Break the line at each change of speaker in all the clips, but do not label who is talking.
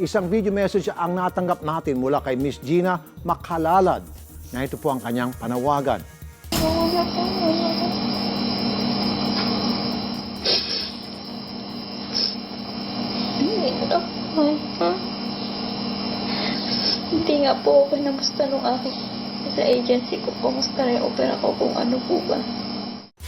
Isang video message ang natanggap natin mula kay Miss Gina Makalalad na ito po ang kanyang panawagan.
Hindi nga po ako namusta nung aking sa agency ko. Kumusta na yung opera ko kung ano po ba.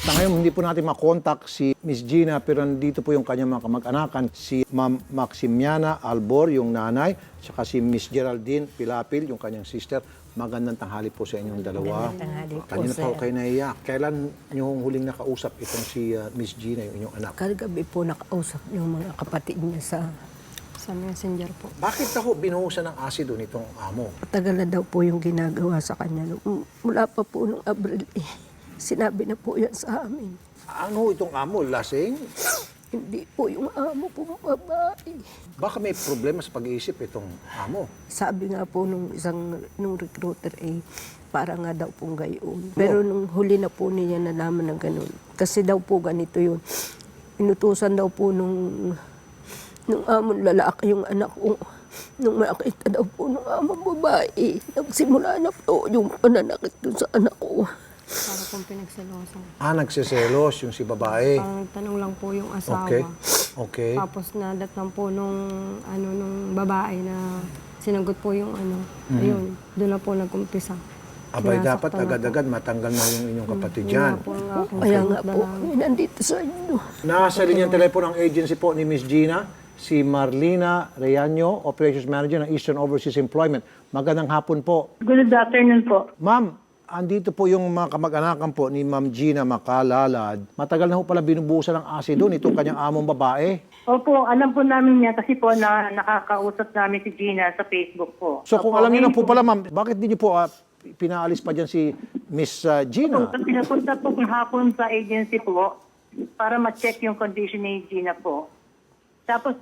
Sa ngayon, hindi po natin makontak si Miss Gina pero nandito po yung kanyang mga kamag-anakan. Si Ma'am Maximiana Albor, yung nanay, saka si Miss Geraldine Pilapil, yung kanyang sister. Magandang tanghali po sa inyong dalawa.
Magandang tanghali po,
Kanina pa
sir.
ako kayo naiyak. Kailan niyo huling nakausap itong si Miss Gina, yung inyong anak?
Kagabi po nakausap yung mga kapatid niya sa messenger po.
Bakit ako binuhusan ng asido nitong amo?
Matagal na daw po yung ginagawa sa kanya. Mula pa po nung Abril sinabi na po yan sa amin.
Ano itong amo? Lasing?
Hindi po yung amo po babae.
Baka may problema sa pag-iisip itong amo.
Sabi nga po nung recruiter para nga daw pong gayon. Pero nung huli na po niya nalaman ng ganun. Kasi daw po ganito yun. Inutusan daw po nung amon lalaki yung anak ko. Nung makita daw po nung amon babae, nagsimula na po yung pananakit dun sa anak ko.
Para pong pinagselosan.
Nagsiselos yung si babae.
Parang tanong lang po yung asawa.
Okay. Okay.
Tapos nadatnan po nung babae na sinagot po yung ayun, doon na po nag-umpisa.
Abay,
Sinasaktan
dapat
na po.
agad-agad matanggal na yung inyong kapatid
Yun
dyan.
nga po ang aking
Kaya nga
sagot na
po,
lang.
nandito sa inyo.
Nasa linyang telepono ang agency po ni Miss Gina, si Marlina Reyaño, Operations Manager ng Eastern Overseas Employment. Magandang hapon po.
Good afternoon po.
Ma'am, andito po yung mga kamag-anakan po ni Ma'am Gina Makalalad. Matagal na po pala binubusan ng asido nitong kanyang among babae.
Opo, alam po namin niya kasi po na nakakausap namin si Gina sa Facebook po.
So kung
Opo,
alam niyo na
ngayon
po pala, ma'am, bakit di niyo po pinaalis pa dyan si Miss Gina?
So, pinapunta po kung hapon sa agency po para ma-check yung condition ni Gina po. Tapos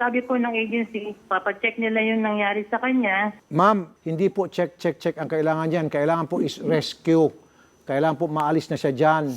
sabi po ng agency, papacheck nila yung nangyari sa kanya.
Ma'am, hindi po check ang kailangan dyan. Kailangan po is rescue. Kailangan po maalis na siya dyan.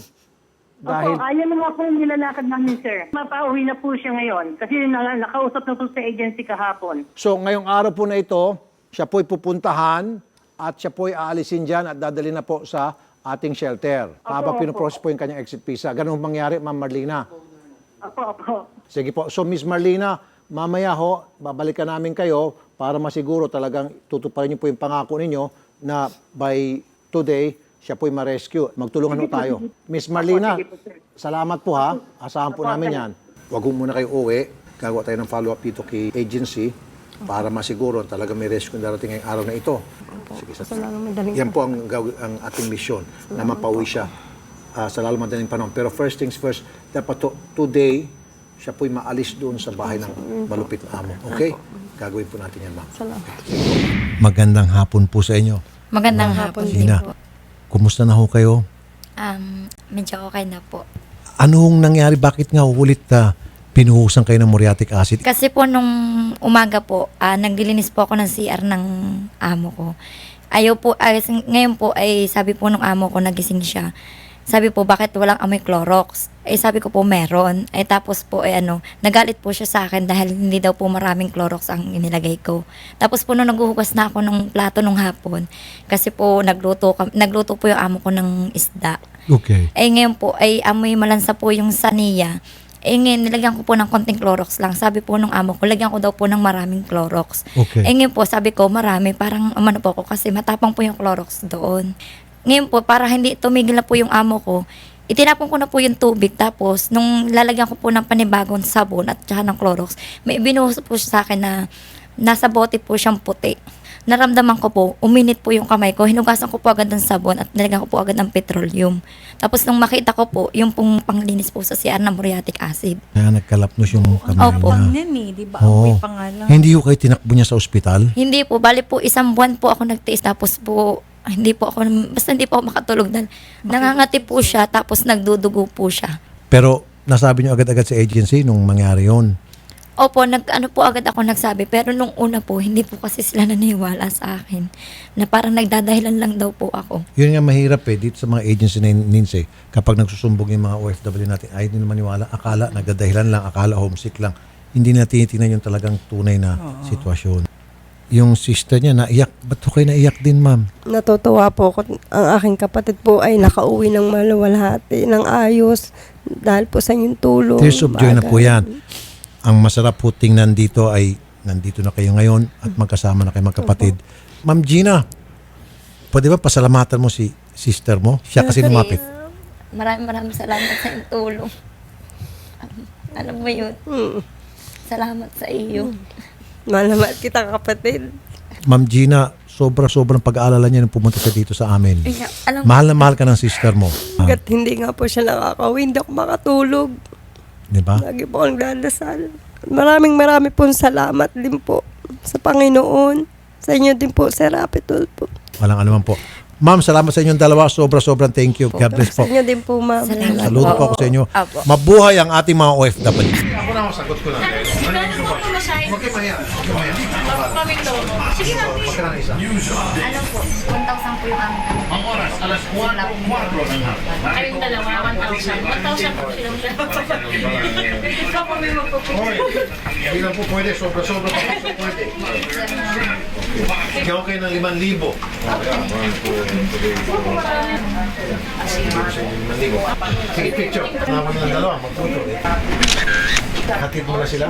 Dahil,
Opo, ayaw na nga po yung nilalakad namin, sir. Mapauwi na po siya ngayon kasi nakausap na po sa agency kahapon.
so ngayong araw po na ito, siya po'y pupuntahan at siya po'y aalisin dyan at dadali na po sa ating shelter. Habang
opo.
pinoprocess po yung kanyang exit visa. Ganun mangyari, Ma'am Marlina.
Opo.
Sige po. So, Miss Marlina, mamaya ho, babalikan namin kayo para masiguro talagang tutuparin niyo po yung pangako ninyo na by today, siya po'y ma-rescue. Magtulungan ho tayo. Miss Marlina,
sige po, sir.
salamat po ha. Asahan po namin yan. Huwag ho muna kayo uwi. Gagawa tayo ng follow-up dito kay agency para masiguro talaga may rescue darating ngayong araw na ito. Sige,
Sa lalong madaling
yan po ang ating misyon na mapauwi siya sa lalong madaling panahon. Pero first things first, dapat today, siya po'y maalis doon sa bahay ng malupit na amo. Okay? Gagawin po natin yan, ma'am.
salamat.
Magandang hapon po sa inyo.
Magandang hapon din
Gina,
po.
kumusta na ho kayo?
Medyo okay na po.
Ano hong nangyari? Bakit nga ulit pinuhusan kayo ng muriatic acid?
Kasi po nung umaga po, naglilinis po ako ng CR ng amo ko. Ngayon po ay sabi po nung amo ko, nagising siya. Sabi po, bakit walang amoy Clorox? Sabi ko po, meron. Tapos po, nagalit po siya sa akin dahil hindi daw po maraming Clorox ang inilagay ko. Tapos po, nung naghuhugas na ako ng plato nung hapon, kasi po, nagluto po yung amo ko ng isda.
Okay.
Ngayon po, ay amoy malansa po yung saniya. Ngayon, nilagyan ko po ng konting Clorox lang. Sabi po nung amo ko, lagyan ko daw po ng maraming Clorox.
Okay.
Ngayon po, sabi ko, marami. Parang umano po ako kasi matapang po yung Clorox doon. Ngayon po, para hindi tumigil na po yung amo ko, itinapon ko na po yung tubig. Tapos, nung lalagyan ko po ng panibagong sabon at saka ng Clorox, may binuhos po siya sa akin na nasa bote po siyang puti. Naramdaman ko po, uminit po yung kamay ko. Hinugasan ko po agad ng sabon at nilagyan ko po agad ng petroleum. Tapos nung makita ko po, yung pong panglinis po sa CR na muriatic acid.
Kaya nagkalapnos yung kamay
Opo.
niya.
Di ba?
Oo.
Amoy pa nga lang.
Hindi ho kayo tinakbo niya sa ospital?
Hindi po, bali po isang buwan po ako nagtiis. Tapos po, hindi po ako makatulog dahil nangangati po siya tapos nagdudugo po siya.
Pero nasabi niyo agad-agad sa agency nung mangyari yon.
Opo, po agad ako nagsabi. Pero nung una po, hindi po kasi sila naniniwala sa akin. Na parang nagdadahilan lang daw po ako.
Yun nga mahirap dito sa mga agency na kapag nagsusumbong yung mga OFW natin, ay hindi naman maniwala, akala nagdadahilan lang, akala homesick lang. hindi na tinitingnan yung talagang tunay na sitwasyon. Yung sister niya naiyak. Ba't ho kayo naiyak din, ma'am?
Natutuwa po ako. Ang aking kapatid po ay nakauwi ng maluwalhati, ng ayos, dahil po sa inyong tulong.
Tears of joy na po yan. Ang masarap po tingnan dito ay nandito na kayo ngayon at magkasama na kayo magkapatid. Ma'am Gina, pwede ba pasalamatan mo si sister mo? Siya kasi lumapit.
Maraming salamat sa iyong tulong. Alam mo yun, salamat sa iyo.
Malamat kita, kapatid.
Ma'am Gina, sobrang pag-aalala niya nung pumunta siya dito sa amin.
Alam
Mahal na mahal ka ng sister mo.
Hanggat hindi nga po siya nakakauwi, hindi ako makatulog.
Di ba?
Lagi po ang dadasal. Maraming pong salamat din po sa Panginoon. Sa inyo din po, Sir Rapitol po.
Walang anuman po. Ma'am, salamat sa inyong dalawa. Sobrang thank you. God bless po.
Sa inyo din po, ma'am.
Salamat.
Saludo po ako sa inyo.
Apo.
Mabuhay ang ating mga OFW.
Ako na, sagot ko lang. Huwag kayo mahiya.
Sige na.
Magkano isa?
Ano po, 1,000 po yung amin.
Ang oras, alas 4 ng hapon.
Kaming dalawa, 1,000. 1,000 po silang
Hoy, hindi lang po pwede. Sobra pa pwede. Ikaw kayo ng 5,000. Sige, picture. Naman ng dalawa, magputo. Hatid mo na sila.